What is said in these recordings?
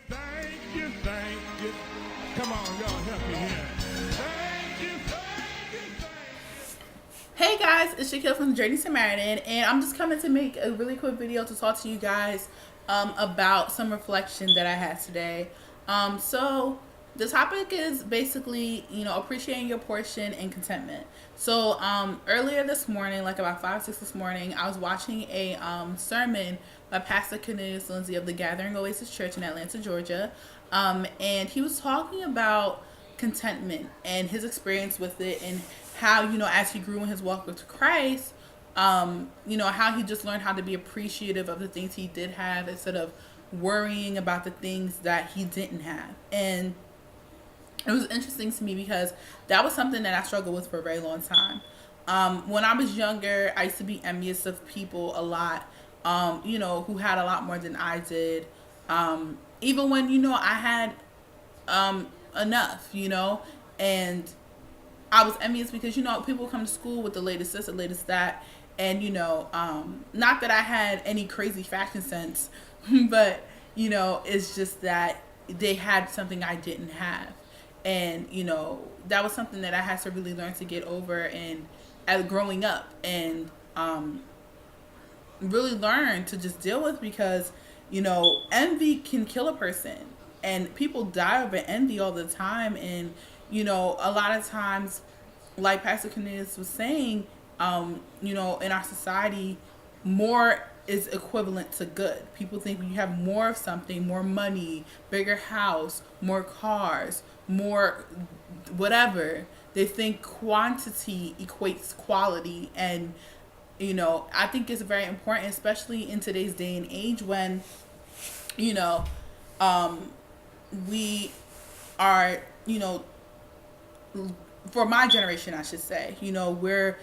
thank you. Come on, y'all, help me here. Thank you, Hey guys, it's Shaquille from the Journey Samaritan, and I'm just coming to make a really quick video to talk to you guys about some reflection that I had today. So the topic is basically, appreciating your portion and contentment. So earlier this morning, like about 5, 6 this morning, I was watching a sermon by Pastor Cornelius Lindsay of the Gathering Oasis Church in Atlanta, Georgia, and he was talking about contentment and his experience with it, and how, as he grew in his walk with Christ, how he just learned how to be appreciative of the things he did have instead of worrying about the things that he didn't have. And it was interesting to me because that was something that I struggled with for a very long time. When I was younger, I used to be envious of people a lot, who had a lot more than I did. Even when, I had enough, and I was envious because, people come to school with the latest this, the latest that. And, not that I had any crazy fashion sense, but, it's just that they had something I didn't have. And, that was something that I had to really learn to get over and as growing up, and really learn to just deal with, because, envy can kill a person, and people die over envy all the time. And, a lot of times, like Pastor Cornelius was saying, in our society, more is equivalent to good. People think when you have more of something, more money, bigger house, more cars, more whatever, they think quantity equates quality. And, I think it's very important, especially in today's day and age when, we are, for my generation, I should say, we're,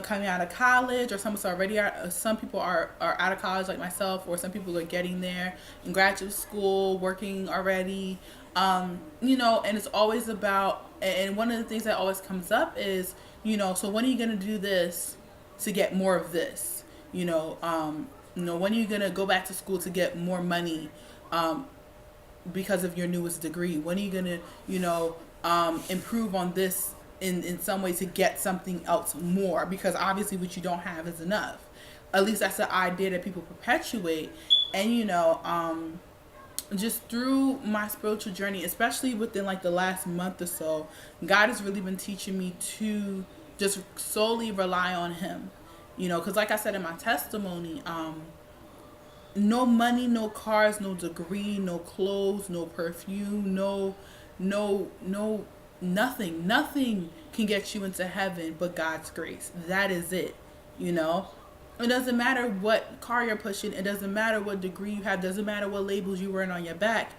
coming out of college, or some of us already are, some people are out of college like myself, or some people are getting there in graduate school, working already, and it's always about, and one of the things that always comes up is, so when are you going to do this to get more of this? When are you going to go back to school to get more money, because of your newest degree? When are you going to, improve on this in some way to get something else more? Because obviously what you don't have is enough. At least that's the idea that people perpetuate. And, just through my spiritual journey, especially within like the last month or so, God has really been teaching me to just solely rely on Him. Because like I said in my testimony, no money, no cars, no degree, no clothes, no perfume, no, nothing can get you into heaven but God's grace. That is it. It doesn't matter what car you're pushing, it doesn't matter what degree you have, doesn't matter what labels you wearing on your back.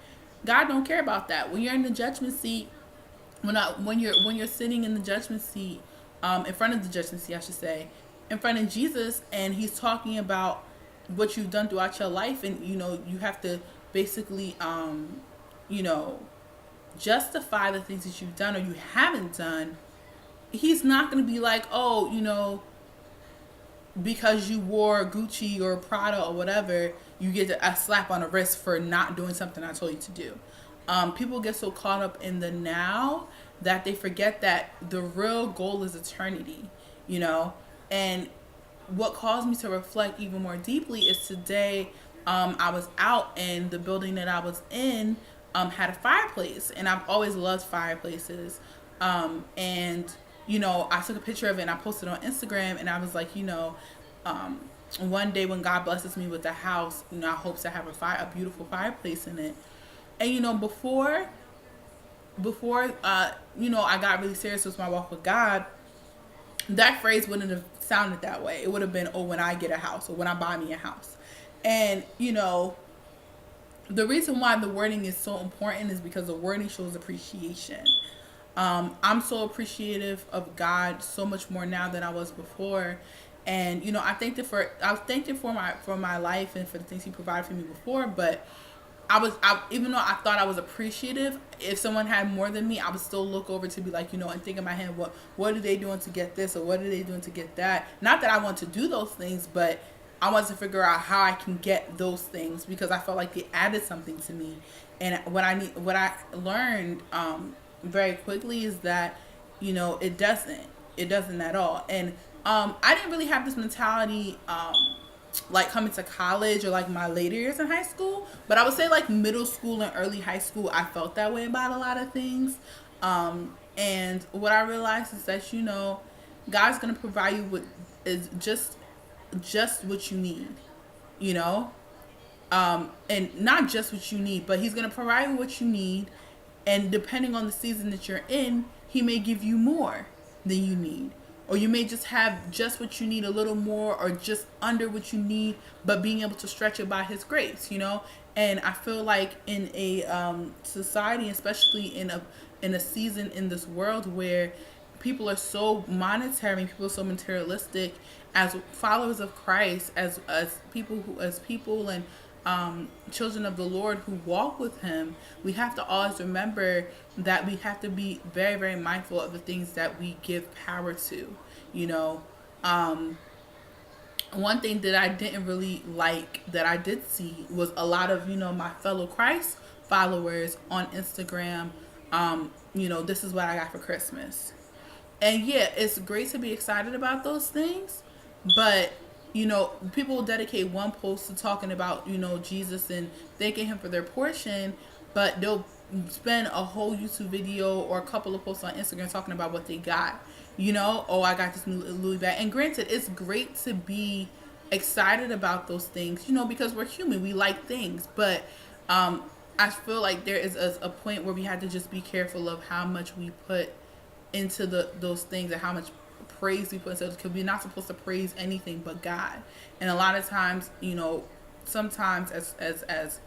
God don't care about that. When you're in the judgment seat, when you're sitting in the judgment seat, in front of the judgment seat, I should say, in front of Jesus, and He's talking about what you've done throughout your life, and you have to basically justify the things that you've done or you haven't done. He's not going to be like, oh, because you wore Gucci or Prada or whatever, you get a slap on the wrist for not doing something I told you to do. People get so caught up in the now that they forget that the real goal is eternity, and what caused me to reflect even more deeply is today, I was out, and the building that I was in had a fireplace, and I've always loved fireplaces. And I took a picture of it and I posted it on Instagram, and I was like, one day when God blesses me with a house, I hope to have a beautiful fireplace in it. And before I got really serious with my walk with God, that phrase wouldn't have sounded that way. It would have been, oh, when I get a house, or when I buy me a house. And the reason why the wording is so important is because the wording shows appreciation. I'm so appreciative of God so much more now than I was before. And I thanked Him for my life and for the things He provided for me before. But even though I thought I was appreciative, if someone had more than me, I would still look over to be like, and think in my head, what are they doing to get this, or what are they doing to get that? Not that I want to do those things, but I wanted to figure out how I can get those things because I felt like they added something to me. And what I learned very quickly is that, it doesn't at all. And I didn't really have this mentality like coming to college or like my later years in high school, but I would say like middle school and early high school, I felt that way about a lot of things. And what I realized is that, God's gonna provide you with is just what you need, you know, and not just what you need, but He's gonna provide you what you need, and depending on the season that you're in, He may give you more than you need, or you may just have just what you need, a little more, or just under what you need, but being able to stretch it by His grace. And I feel like in a society, especially in a season in this world where people are so monetary, people are so materialistic, as followers of Christ, as people and children of the Lord who walk with Him, we have to always remember that we have to be very, very mindful of the things that we give power to. You know, one thing that I didn't really like that I did see was a lot of my fellow Christ followers on Instagram. This is what I got for Christmas. And yeah, it's great to be excited about those things, but people will dedicate one post to talking about Jesus and thanking Him for their portion, but they'll spend a whole YouTube video or a couple of posts on Instagram talking about what they got. Oh, I got this new Louis bag. And granted, it's great to be excited about those things, because we're human, we like things, but I feel like there is a point where we have to just be careful of how much we put into those things and how much praise we put into it, because we're not supposed to praise anything but God. And a lot of times, sometimes as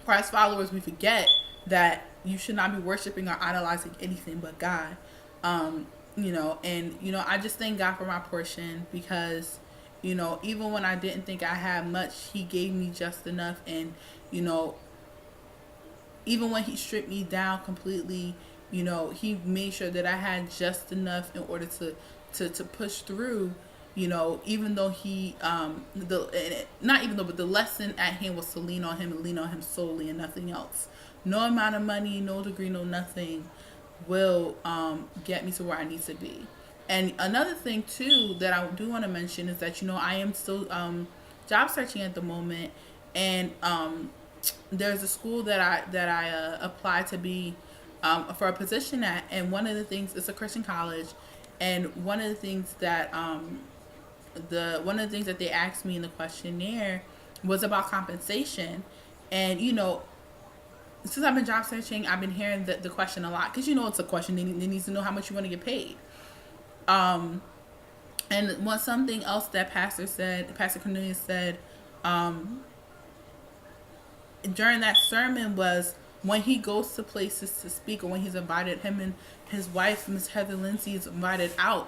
Christ followers, we forget that you should not be worshiping or idolizing anything but God. I just thank God for my portion, because even when I didn't think I had much, He gave me just enough. And even when He stripped me down completely, He made sure that I had just enough in order to push through. Even though but the lesson at hand was to lean on Him and lean on Him solely and nothing else. No amount of money, no degree, no nothing will get me to where I need to be. And another thing too that I do want to mention is that I am still job searching at the moment, and there's a school that I applied to be for a position at, and one of the things, it's a Christian college, and one of the things that they asked me in the questionnaire was about compensation. And since I've been job searching, I've been hearing the question a lot, because it's a question. They need to know how much you want to get paid. And something else that Pastor Cornelius said during that sermon was, when he goes to places to speak, or when he's invited, him and his wife, Miss Heather Lindsay, is invited out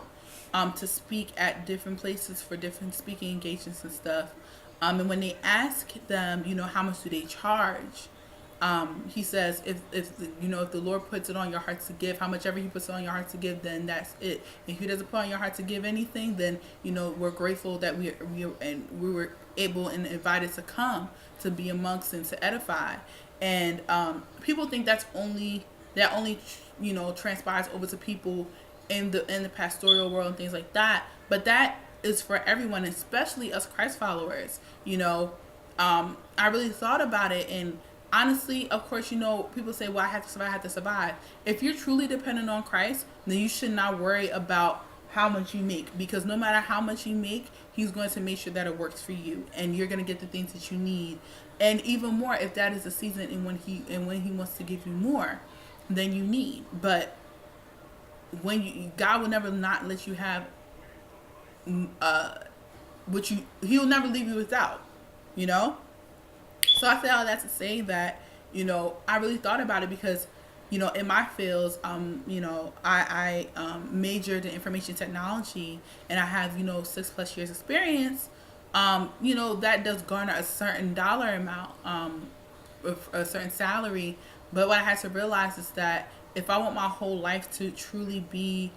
to speak at different places for different speaking engagements and stuff. And when they ask them, how much do they charge? He says, if the Lord puts it on your heart to give, how much ever He puts it on your heart to give, then that's it. If He doesn't put on your heart to give anything, then we're grateful that we were able and invited to come to be amongst and to edify. And people think that only transpires over to people in the pastoral world and things like that, but that is for everyone, especially us Christ followers. I really thought about it, and honestly, of course, people say, well, I have to survive. If you're truly dependent on Christ, then you should not worry about how much you make, because no matter how much you make, He's going to make sure that it works for you, and you're going to get the things that you need, and even more if that is the season and when He wants to give you more than you need. But God will never not let you have He'll never leave you without. So I say all that to say that, I really thought about it, because, in my fields, I majored in information technology, and I have, 6+ years experience. That does garner a certain dollar amount, a certain salary. But what I had to realize is that if I want my whole life to truly be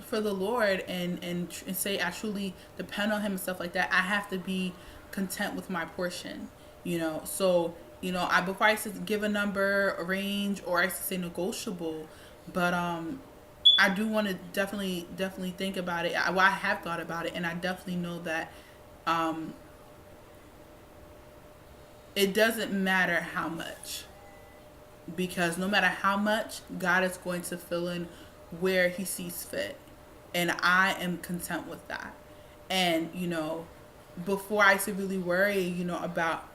for the Lord and say I truly depend on Him and stuff like that, I have to be content with my portion. So I before I used to give a number, a range, or I used to say negotiable, but I do want to definitely think about it. I have thought about it, and I definitely know that it doesn't matter how much, because no matter how much, God is going to fill in where He sees fit, and I am content with that. And before I used to really worry, about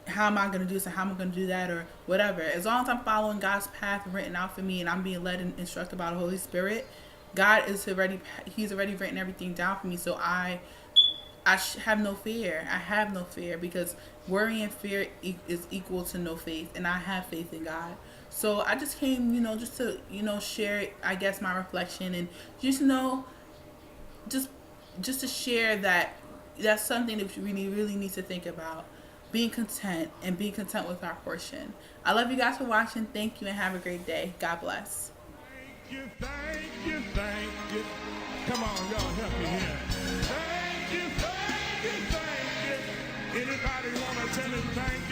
how am I going to do this and how am I going to do that or whatever. As long as I'm following God's path written out for me and I'm being led and instructed by the Holy Spirit, He's already written everything down for me. So I have no fear. I have no fear, because worry and fear is equal to no faith, and I have faith in God. So I just came, just to, share, I guess, my reflection, and just to share that that's something that we really need to think about. Being content and being content with our portion. I love you guys for watching. Thank you and have a great day. God bless. Thank you. Come on, y'all, help me here.